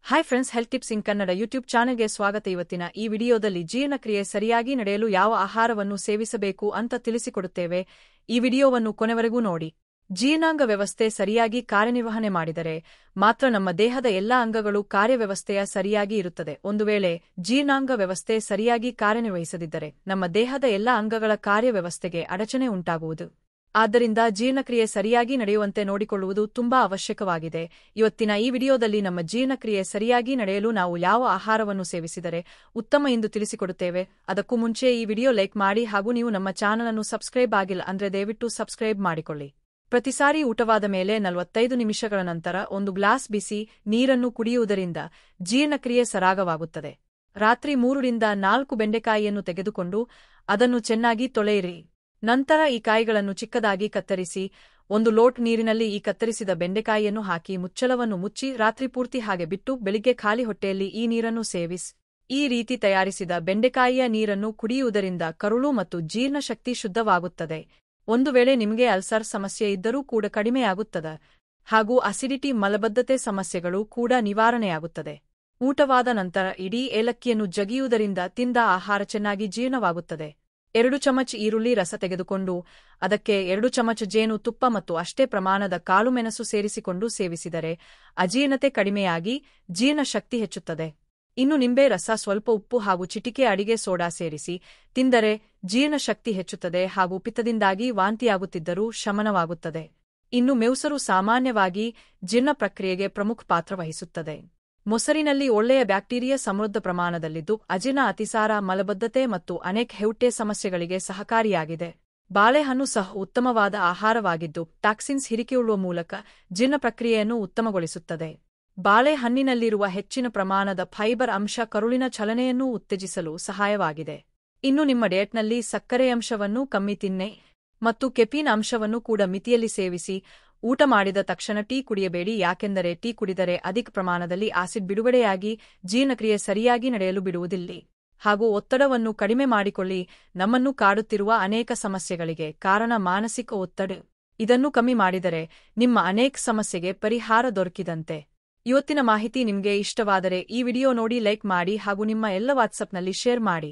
Hi friends, health tips ಇನ್ Kannada YouTube ಚಾನೆಲ್ಗೆ ಸ್ವಾಗತ. ಇವತ್ತಿನ ಈ ವಿಡಿಯೋದಲ್ಲಿ ಜೀರ್ಣಕ್ರಿಯೆ ಸರಿಯಾಗಿ ನಡೆಯಲು ಯಾವ ಆಹಾರವನ್ನು ಸೇವಿಸಬೇಕು ಅಂತ ತಿಳಿಸಿಕೊಡುತ್ತೇವೆ. ಈ ವಿಡಿಯೋವನ್ನು ಕೊನೆವರೆಗೂ ನೋಡಿ. ಜೀರ್ಣಾಂಗ ವ್ಯವಸ್ಥೆ ಸರಿಯಾಗಿ ಕಾರ್ಯನಿರ್ವಹಣೆ ಮಾಡಿದರೆ ಮಾತ್ರ ನಮ್ಮ ದೇಹದ ಎಲ್ಲಾ ಅಂಗಗಳು ಕಾರ್ಯವ್ಯವಸ್ಥೆಯ ಸರಿಯಾಗಿ ಇರುತ್ತದೆ. ಒಂದು ವೇಳೆ ಜೀರ್ಣಾಂಗ ವ್ಯವಸ್ಥೆ ಸರಿಯಾಗಿ ಕಾರ್ಯನಿರ್ವಹಿಸದಿದ್ದರೆ ನಮ್ಮ ದೇಹದ ಎಲ್ಲಾ ಅಂಗಗಳ ಕಾರ್ಯವ್ಯವಸ್ಥೆಗೆ ಅಡಚಣೆ ಉಂಟಾಗುವುದು. ಆದ್ದರಿಂದ ಜೀರ್ಣಕ್ರಿಯೆ ಸರಿಯಾಗಿ ನಡೆಯುವಂತೆ ನೋಡಿಕೊಳ್ಳುವುದು ತುಂಬಾ ಅವಶ್ಯಕವಾಗಿದೆ. ಇವತ್ತಿನ ಈ ವಿಡಿಯೋದಲ್ಲಿ ನಮ್ಮ ಜೀರ್ಣಕ್ರಿಯೆ ಸರಿಯಾಗಿ ನಡೆಯಲು ನಾವು ಯಾವ ಆಹಾರವನ್ನು ಸೇವಿಸಿದರೆ ಉತ್ತಮ ಎಂದು ತಿಳಿಸಿಕೊಡುತ್ತೇವೆ. ಅದಕ್ಕೂ ಮುಂಚೆ ಈ ವಿಡಿಯೋ ಲೈಕ್ ಮಾಡಿ ಹಾಗೂ ನೀವು ನಮ್ಮ ಚಾನಲ್ ಅನ್ನು ಸಬ್ಸ್ಕ್ರೈಬ್ ಆಗಿಲ್ಲ ಅಂದ್ರೆ ದಯವಿಟ್ಟು ಸಬ್ಸ್ಕ್ರೈಬ್ ಮಾಡಿಕೊಳ್ಳಿ. ಪ್ರತಿ ಸಾರಿ ಊಟವಾದ ಮೇಲೆ 45 ನಿಮಿಷಗಳ ನಂತರ 1 ಗ್ಲಾಸ್ ಬಿಸಿ ನೀರನ್ನು ಕುಡಿಯುವುದರಿಂದ ಜೀರ್ಣಕ್ರಿಯೆ ಸರಾಗವಾಗುತ್ತದೆ. ರಾತ್ರಿ 3 ರಿಂದ 4 ಬೆಂಡೆಕಾಯಿಯನ್ನು ತೆಗೆದುಕೊಂಡು ಅದನ್ನು ಚೆನ್ನಾಗಿ ತೊಳೆಯಿರಿ. ನಂತರ ಈ ಕಾಯಿಗಳನ್ನು ಚಿಕ್ಕದಾಗಿ ಕತ್ತರಿಸಿ 1 ಲೋಟ ನೀರಿನಲ್ಲಿ ಈ ಕತ್ತರಿಸಿದ ಬೆಂಡೆಕಾಯಿಯನ್ನು ಹಾಕಿ ಮುಚ್ಚಳವನ್ನು ಮುಚ್ಚಿ ರಾತ್ರಿ ಪೂರ್ತಿ ಹಾಗೆ ಬಿಟ್ಟು ಬೆಳಿಗ್ಗೆ ಖಾಲಿ ಹೊಟ್ಟೆಯಲ್ಲಿ ಈ ನೀರನ್ನು ಸೇವಿಸಿ. ಈ ರೀತಿ ತಯಾರಿಸಿದ ಬೆಂಡೆಕಾಯಿಯ ನೀರನ್ನು ಕುಡಿಯುವುದರಿಂದ ಕರುಳು ಮತ್ತು ಜೀರ್ಣಶಕ್ತಿ ಶುದ್ಧವಾಗುತ್ತದೆ. ಒಂದು ವೇಳೆ ನಿಮಗೆ ಅಲ್ಸರ್ ಸಮಸ್ಯೆ ಇದ್ದರೂ ಕೂಡ ಕಡಿಮೆಯಾಗುತ್ತದೆ ಹಾಗೂ ಅಸಿಡಿಟಿ ಮಲಬದ್ಧತೆ ಸಮಸ್ಯೆಗಳು ಕೂಡ ನಿವಾರಣೆಯಾಗುತ್ತದೆ. ಊಟವಾದ ನಂತರ ಇಡೀ ಏಲಕ್ಕಿಯನ್ನು ಜಗಿಯುವುದರಿಂದ ತಿಂದ ಆಹಾರ ಚೆನ್ನಾಗಿ ಜೀರ್ಣವಾಗುತ್ತದೆ. 2 ಚಮಚ ಈರುಳ್ಳಿ ರಸ ತೆಗೆದುಕೊಂಡು ಅದಕ್ಕೆ 2 ಚಮಚ ಜೇನು ತುಪ್ಪ ಮತ್ತು ಅಷ್ಟೇ ಪ್ರಮಾಣದ ಕಾಳುಮೆಣಸು ಸೇರಿಸಿಕೊಂಡು ಸೇವಿಸಿದರೆ ಅಜೀರ್ಣತೆ ಕಡಿಮೆಯಾಗಿ ಜೀರ್ಣಶಕ್ತಿ ಹೆಚ್ಚುತ್ತದೆ. ಇನ್ನು ನಿಂಬೆ ರಸ, ಸ್ವಲ್ಪ ಉಪ್ಪು ಹಾಗೂ ಚಿಟಿಕೆ ಅಡಿಗೆ ಸೋಡಾ ಸೇರಿಸಿ ತಿಂದರೆ ಜೀರ್ಣಶಕ್ತಿ ಹೆಚ್ಚುತ್ತದೆ ಹಾಗೂ ಪಿತ್ತದಿಂದಾಗಿ ವಾಂತಿಯಾಗುತ್ತಿದ್ದರೂ ಶಮನವಾಗುತ್ತದೆ. ಇನ್ನು ಮೆಣಸು ಸಾಮಾನ್ಯವಾಗಿ ಜೀರ್ಣ ಪ್ರಕ್ರಿಯೆಗೆ ಪ್ರಮುಖ ಪಾತ್ರ ವಹಿಸುತ್ತದೆ. ಮೊಸರಿನಲ್ಲಿ ಒಳ್ಳೆಯ ಬ್ಯಾಕ್ಟೀರಿಯಾ ಸಮೃದ್ಧ ಪ್ರಮಾಣದಲ್ಲಿದ್ದು ಅಜೀರ್ಣ, ಅತಿಸಾರ, ಮಲಬದ್ಧತೆ ಮತ್ತು ಅನೇಕ ಹೊಟ್ಟೆ ಸಮಸ್ಯೆಗಳಿಗೆ ಸಹಕಾರಿಯಾಗಿದೆ. ಬಾಳೆಹಣ್ಣು ಸಹ ಉತ್ತಮವಾದ ಆಹಾರವಾಗಿದ್ದು ಟಾಕ್ಸಿನ್ಸ್ ಹೀರಿಕೊಳ್ಳುವ ಮೂಲಕ ಜೀರ್ಣ ಪ್ರಕ್ರಿಯೆಯನ್ನು ಉತ್ತಮಗೊಳಿಸುತ್ತದೆ. ಬಾಳೆಹಣ್ಣಿನಲ್ಲಿರುವ ಹೆಚ್ಚಿನ ಪ್ರಮಾಣದ ಫೈಬರ್ ಅಂಶ ಕರುಳಿನ ಚಲನೆಯನ್ನು ಉತ್ತೇಜಿಸಲು ಸಹಾಯವಾಗಿದೆ. ಇನ್ನು ನಿಮ್ಮ ಡಯಟ್ನಲ್ಲಿ ಸಕ್ಕರೆ ಅಂಶವನ್ನು ಕಮ್ಮಿ ತಿನ್ನಿ ಮತ್ತು ಕೆಫೀನ್ ಅಂಶವನ್ನು ಕೂಡ ಮಿತಿಯಲ್ಲಿ ಸೇವಿಸಿ. ಊಟ ಮಾಡಿದ ತಕ್ಷಣ ಟೀ ಕುಡಿಯಬೇಡಿ, ಯಾಕೆಂದರೆ ಟೀ ಕುಡಿದರೆ ಅಧಿಕ ಪ್ರಮಾಣದಲ್ಲಿ ಆಸಿಡ್ ಬಿಡುಗಡೆಯಾಗಿ ಜೀರ್ಣಕ್ರಿಯೆ ಸರಿಯಾಗಿ ನಡೆಯಲು ಬಿಡುವುದಿಲ್ಲ. ಹಾಗೂ ಒತ್ತಡವನ್ನು ಕಡಿಮೆ ಮಾಡಿಕೊಳ್ಳಿ. ನಮ್ಮನ್ನು ಕಾಡುತ್ತಿರುವ ಅನೇಕ ಸಮಸ್ಯೆಗಳಿಗೆ ಕಾರಣ ಮಾನಸಿಕ ಒತ್ತಡ. ಇದನ್ನು ಕಮ್ಮಿ ಮಾಡಿದರೆ ನಿಮ್ಮ ಅನೇಕ ಸಮಸ್ಯೆಗೆ ಪರಿಹಾರ ದೊರಕಿದಂತೆ. ಇವತ್ತಿನ ಮಾಹಿತಿ ನಿಮಗೆ ಇಷ್ಟವಾದರೆ ಈ ವಿಡಿಯೋ ನೋಡಿ ಲೈಕ್ ಮಾಡಿ ಹಾಗೂ ನಿಮ್ಮ ಎಲ್ಲ ವಾಟ್ಸಪ್ನಲ್ಲಿ ಶೇರ್ ಮಾಡಿ.